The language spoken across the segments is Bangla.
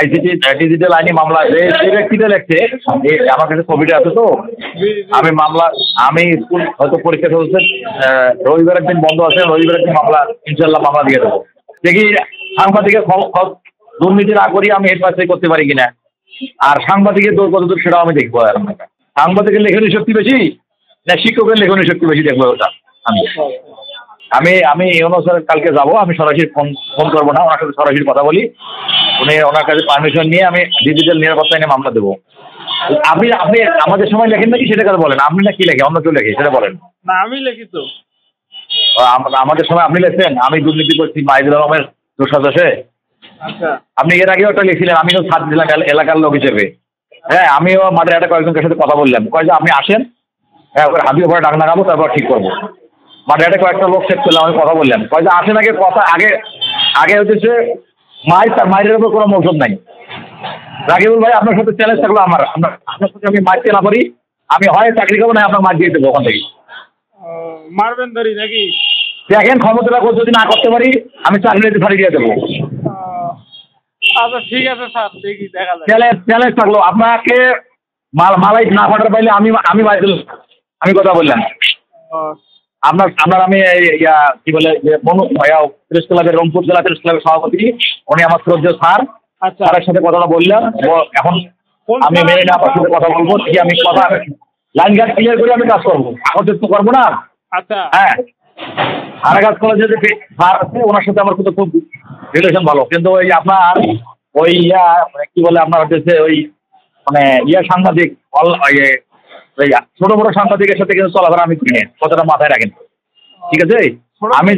আইসিটি ডিজিটাল আইনি মামলা যে ব্যক্তিটা লেখছে, আমার কাছে কপিটা আছে তো, আমি মামলা, আমি স্কুল হয়তো পরীক্ষা চলছে, রবিবারের দিন বন্ধ আছে, রবিবারের দিন মামলা ইনশাল্লাহ মামলা দিয়ে দেবো। দেখি সাংবাদিকের দুর্নীতি না করি আমি হেড পাস করতে পারি কিনা, আর সাংবাদিকের দৌড় কতদূর সেটাও আমি দেখবো। আর সাংবাদিকের লেখনী শক্তি বেশি না শিক্ষকের লেখনী শক্তি বেশি দেখবো ওটা। আমি আমি স্যার কালকে যাব, আমি সরাসরি ফোন করবো না, ওনার সাথে সরাসরি কথা বলি, ওনার কাছে পারমিশন নিয়ে আমি ডিজিটাল নিরাপত্তা এনে মামলা দেবো। আপনি আপনি আমাদের সময় লেখেন নাকি সেটা কথা বলেন, আপনি না কি লেখে অন্য কেউ লেখে সেটা বলেন। না আমি লিখি তো। আমাদের সময় আপনি লেখছেন আমি দুর্নীতি করছি মাহিদুর আলমের দুঃসাহসে। আচ্ছা, আপনি এর আগেও একটা লিখছিলেন, আমিও সাথ দিলাম এলাকার লোক হিসেবে। হ্যাঁ, আমিও মাঠে একটা কয়েকজনের সাথে কথা বললাম, কয় যে আপনি আসেন, হ্যাঁ ওকে হাবিয়ে পরে ডাক লাগাবো, তারপর ঠিক করবো। মাঠে একটা কয়েকটা লোক সেট করলাম, আমি কথা বললাম, কয় যে আসেন আগে কথা আগে হচ্ছে তার মায়ের উপর কোনো মৌসুম নাই। রাকিবুল ভাই আপনার সাথে চ্যালেঞ্জ থাকলো আমার, আপনার সাথে আমি মারতে না পারি, আমি হয় চাকরি করবো না আপনার মার দিয়ে দেবো ওখান থেকে। মারবেন ধরি নাকি? দেখেন ক্ষমতাটা যদি না করতে পারি আমি চাকরি ফাড়ি দিয়ে দেবো। আচ্ছা ঠিক আছে স্যার, দেখি দেখা যায়। চ্যালেঞ্জ থাকলো, আপনাকে মালাই না পাঠাতে পারলে আমি আমি কথা বললাম আপনার আমি কি বলে যে মনু ভাইয়া প্রেস ক্লাবের রংপুর জেলা প্রেস ক্লাবের সভাপতি, উনি আমার শ্রদ্ধেয় স্যার। আচ্ছা, স্যারের সাথে কথাটা বললাম, এখন আমি মেনে না আপনার সাথে কথা বলবো, ঠিক আমি কথা লাইন ঘাট ক্লিয়ার করে আমি কাজ করবো, এখন তো করবো না। আচ্ছা, হ্যাঁ, আরাগাছ কলেজে যে স্যার আছে ওনার সাথে আমার কিন্তু খুব রিলেশন ভালো, কিন্তু ওই আপনার ওই কি বলে আপনার হচ্ছে ওই মানে সাংবাদিক ছোট বড় সাংবাদিকের সাথে কিন্তু চলাফেরা আমি কিনে কথাটা মাথায় রাখেন, ঠিক আছে? আমি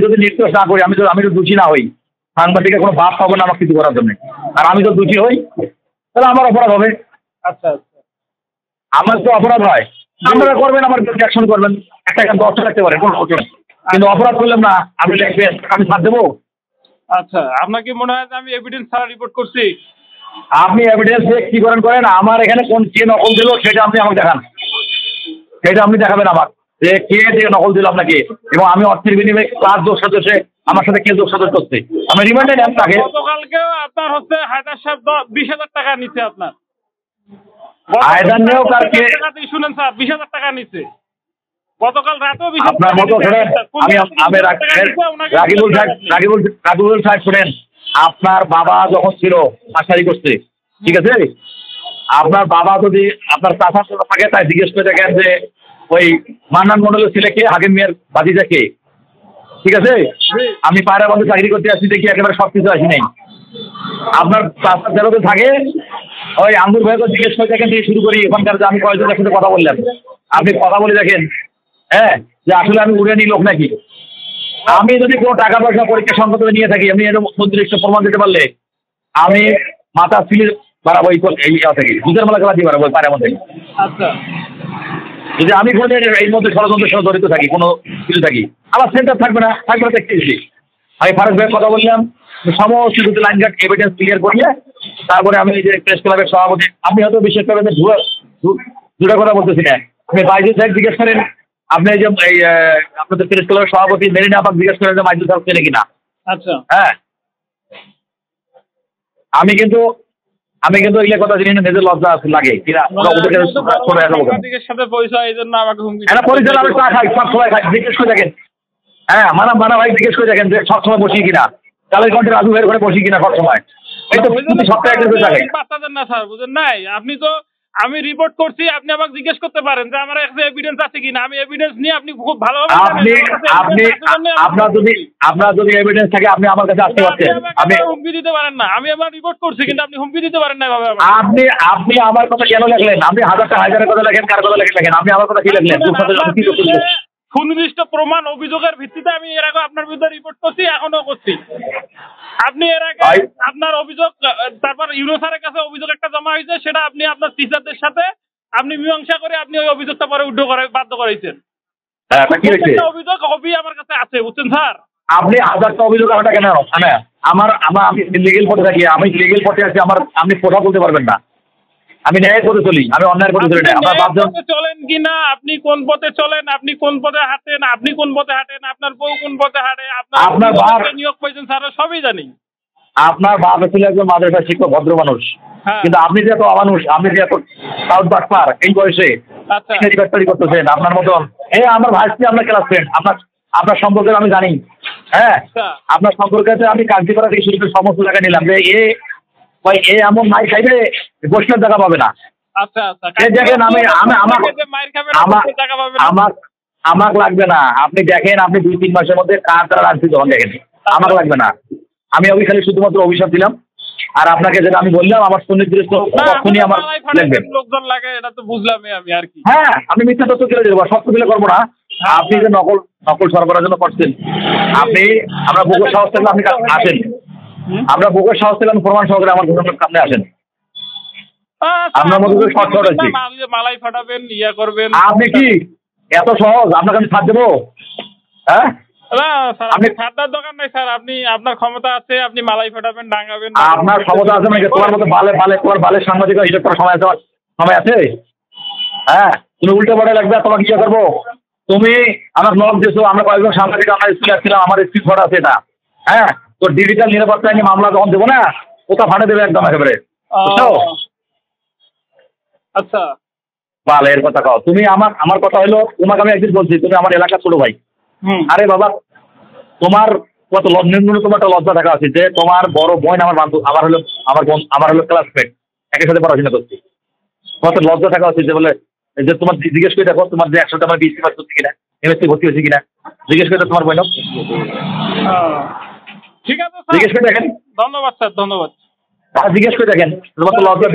যদি নির্দোষ না করি, আমি যদি দোষী না হই, সাংবাদিকের কোনো ভাব পাবো না আমার কিছু করার জন্য। আর আমি তো দোষী হই তাহলে আমার অপরাধ হবে। আচ্ছা, আমার তো অপরাধ হয়, আপনারা করবেন, আমার অ্যাকশন করবেন, একটা এখানে 10টা রাখতে পারেন কোনো অসুবিধা নেই, কিন্তু অপরাধ করলাম না আপনি লিখবেন আমি ছাড় দেবো। আচ্ছা, আপনার কি মনে হয় যে আমি এভিডেন্স ছাড়া রিপোর্ট করছি? আপনি এভিডেন্স দিয়ে কি করেন আমার এখানে কে নকল দিল সেটা আপনি আমাকে দেখান, সেটা আপনি দেখাবেন আমার যে কে দিয়ে নকল দিল আপনাকে, এবং আমি অর্থের বিনিময়ে ক্লাস দোষ সদস্যে আমার সাথে কে দোষ সদস্য করছে আমি রিমান্ডে নেন তাকে। গতকালকেও আপনার হচ্ছে হায়দার সাহেব 20,000 টাকা নিচ্ছে আপনার। হায়দার নেও কারকে শুনেন স্যার, 20,000 টাকা নিচ্ছে গতকাল রাতেও। আপনার মতো শোনেন, আমি রাকিবুল সাহেব শুনেন, আপনার বাবা যখন ছিল মাস্টারি করছে, ঠিক আছে, আপনার বাবা যদি আপনার চাষার সাথে থাকে তাই জিজ্ঞেস করে দেখেন যে ওই মান্নান মন্ডলের ছেলেকে হাকিম মিয়ার ভাতিজা কে, ঠিক আছে? আমি পায়রা বন্ধে চাকরি করতে আসছি দেখি একেবারে সব কিছু আসি নাই। আপনার চাষার যারা থাকে ওই আঙ্গুর ভাইকে জিজ্ঞেস করে দেখেন থেকে শুরু করি এখানকার যে আমি কয়েকজনের সাথে কথা বললাম, আপনি কথা বলে দেখেন হ্যাঁ যে আসলে আমি উড়ে নিই লোক নাকি। আমি যদি কোনো টাকা পয়সা পরীক্ষা সংক্রান্ত নিয়ে থাকি, আমি এরকম নির্দিষ্ট প্রমাণ দিতে পারলে আমি মাথা সিলির বাড়াবো এই থেকে দুধের মেলা খেলা দিয়ে বাড়াবো পায়ের মধ্যে। আচ্ছা, যদি আমি কোনো এর মধ্যে ষড়যন্ত্রের সাথে জড়িত থাকি, কোনো কিছু থাকি, আমার সেন্টার থাকবে না দেখতে এসেছি। আমি ফারুক ভাইয়ের কথা বললাম, সমস্ত কিছু লাইন ঘাট এভিডেন্স ক্লিয়ার করিয়ে তারপরে আমি এই যে প্রেস ক্লাবের সভাপতি, আপনি হয়তো বিশেষ করে দুটা কথা বলতেছি না, আপনি বাইজুল সাহেব জিজ্ঞেস করেন, আপনি এই যে আপনাদের প্রেস ক্লাবের সভাপতি মেরিনা আপাকে জিজ্ঞেস করেন যে বাইজুল সাহেব চেনে কিনা। আচ্ছা, হ্যাঁ, আমি কিন্তু এগুলো কথা জানি না, নিজের লজ্জা লাগে সাথে পরিচয়, এই জন্য আমাকে পরিচয় আমি চা খাই সব সময় খাই, জিজ্ঞেস করে দেখেন। হ্যাঁ, মানা ভাই জিজ্ঞেস করে দেখেন যে সব সময় বসি কিনা, কালের কণ্ঠে রাজু ভাইয়ের ঘরে বসি কিনা সব সময়। এই তো সপ্তাহে বাচ্চাদের না স্যার, বুঝেন নাই আপনি তো, আমি রিপোর্ট করছি, আপনি আমাকে জিজ্ঞেস করতে পারেন যে আমার কাছে এভিডেন্স আছে কিনা। আমি এভিডেন্স নিয়ে আপনি খুব ভালোভাবে আপনার যদি এভিডেন্স থাকে আপনি আমার কাছে আসতে পারছেন। আপনি হুমকি দিতে পারেন না, আমি আমার রিপোর্ট করছি কিন্তু আপনি হুমকি দিতে পারেন না ভাবে। আপনি আমার কথা কেন লেখলেন? আপনি হাজারের কথা লেখেন, কার কথা লেখেন, আপনি আমার কথা কি লেখলেন? সুনির্দিষ্ট প্রমাণ অভিযোগের ভিত্তিতে আমি এর আগে আপনার বিরুদ্ধে রিপোর্ট করছি, এখনো করছি। আপনি এর আগে আপনার অভিযোগ, তারপর ইউনো স্যারের কাছে অভিযোগ একটা জমা হয়েছে, সেটা আপনি আপনার টিচারদের সাথে আপনি মীমাংসা করে আপনি ওই অভিযোগটা পরে উদ্ধ করে বাধ্য করাইছেন। অভিযোগ আমার কাছে আছে, বুঝছেন স্যার? আপনি 1000টা অভিযোগ আমাকে কেন? আমি লিগেল পথে থাকি, আমি লিগেল পথে আছি, আপনি কথা বলতে পারবেন না। আমি ন্যায়ের পথে চলি, আমি অন্যায়ের পথে চলি না। চলেন কিনা, আপনি কোন পথে চলেন, আপনি কোন পথে হাঁটেন, আপনি কোন পথে হাঁটেন, আপনার বউ কোন পথে হাঁটে, আপনার নিয়োগ পাইছেন স্যার, সবই জানি। আপনার বাপ ছিল একজন মাদ্রাসা শিক্ষক ভদ্র মানুষ, হ্যাঁ। কিন্তু আপনি যে এত অমানুষ, আপনি যে এত সাউথ বাটপার এই বয়সে আচ্ছা রিফাক্টরি করতেছেন আপনার মতন। আমার ভাইসি আপনার ক্লাস ফ্রেন্ড, আপনার সম্পর্কে আমি জানি। হ্যাঁ, আচ্ছা আপনার সম্পর্কে আমি কার্যকরা থেকে শুরু করে সমস্ত জায়গায় নিলাম যে এ এমন মাই খাইবে বৈষ্ণব জায়গা পাবে না। আচ্ছা আচ্ছা এই দেখেন মায়ের খাবেন টাকা পাবেন আমাকে লাগবে না। আপনি দেখেন, আপনি 2-3 মাসের মধ্যে কার তারা রাখছি তখন দেখেন, আমাকে লাগবে না। আমি ওই খালি শুধুমাত্র অভিশাপ দিলাম। আর আপনাকে যেটা আমি বললাম, আমার সুনির্দিষ্ট তখনই আমার লাগবে। লোকজন লাগে এটা তো বুঝলামই আমি আর কি। হ্যাঁ, আমি মিথ্যা তথ্য তুলে দেবো, সত্য দিলে করবো না। আপনি যে নকল সরবরাহের জন্য করছেন, আমরা বুকের সাহস থাকলে আপনি আসেন, আমরা বুকের সাহস থাকলে প্রমাণ সহকারে আমার ঘটনার সামনে আসেন। আপনার মতো করে শর্ট আছি, মালাই ফাটাবেন, ইয়া করবেন। আপনি কি এত সহজ? আপনাকে আমি ছাড় দেবো? হ্যাঁ, না স্যার, আপনি ছাড়ার দোকান নাই স্যার। আপনি আপনার ক্ষমতা আছে, আপনি মালাই ফাটাবেন, ডাঙ্গাবেন। আপনার ক্ষমতা আছে নাকি? তোমার মতো তোমার বালের সাংবাদিক হিসেব করার সময় আছে? হ্যাঁ, তুমি উল্টে পড়ে লাগবে, তোমাকে কি করবো? তুমি আমার নক দিয়েছো, আমরা কয়েকজন সাংবাদিক আমার স্কুলে আসছিলাম, আমার স্কুল ঘর আছে এটা। হ্যাঁ, তো ডিজিটাল নিরাপত্তা নিয়ে মামলা যখন দেবো না, ওটা ফাটে দেবে একদম একেবারে, বুঝছো? আচ্ছা বালের কথা কও তুমি। আমার কথা হলো, তোমাকে আমি একদিন বলছি, তুমি আমার এলাকার ছোট ভাই। আরে বাবা, তোমার কত ন্যূনতম একটা লজ্জা থাকা উচিত যে তোমার বড় বোন আমার বান্ধব, আমার হলো ক্লাসমেট, একের সাথে পড়াশোনা করছি। কত লজ্জা থাকা উচিত যে বলে যে তোমার জিজ্ঞেস করে দেখো তোমার যে 100টা আমার বিএসসি পাস করছে কিনা, এমএসসি ভর্তি হয়েছে কিনা, জিজ্ঞেস করে তোমার বোন। ঠিক আছে জিজ্ঞেস করে দেখেন। ধন্যবাদ স্যার, ধন্যবাদ। জিজ্ঞেস করে দেখেন, তোমার তো লজ্জা